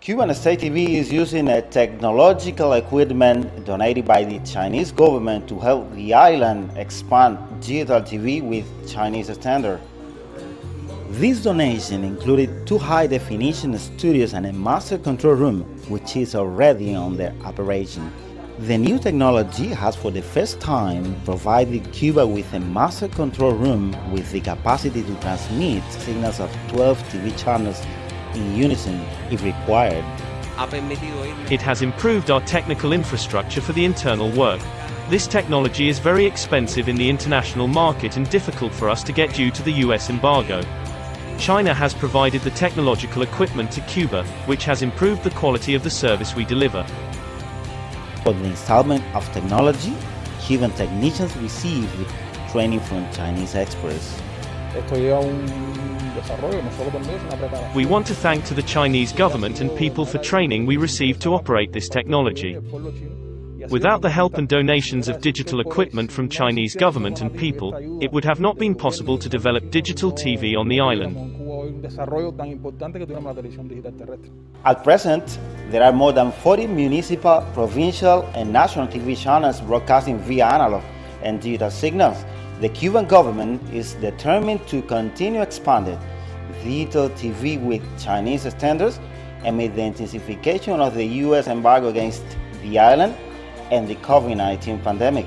Cuban state TV is using a technological equipment donated by the Chinese government to help the island expand digital TV with Chinese standard. This donation included 2 high-definition studios and a master control room, which is already under operation. The new technology has for the first time provided Cuba with a master control room with the capacity to transmit signals of 12 TV channels in unison if required. It has improved our technical infrastructure for the internal work. This technology is very expensive in the international market and difficult for us to get due to the US embargo. China has provided the technological equipment to Cuba, which has improved the quality of the service we deliver. For the installment of technology, Cuban technicians received training from Chinese experts. We want to thank to the Chinese government and people for training we received to operate this technology. Without the help and donations of digital equipment from Chinese government and people, it would have not been possible to develop digital TV on the island. At present, there are more than 40 municipal, provincial, and national TV channels broadcasting via analog and digital signals. The Cuban government is determined to continue expanding digital TV with Chinese standards amid the intensification of the US embargo against the island and the COVID-19 pandemic.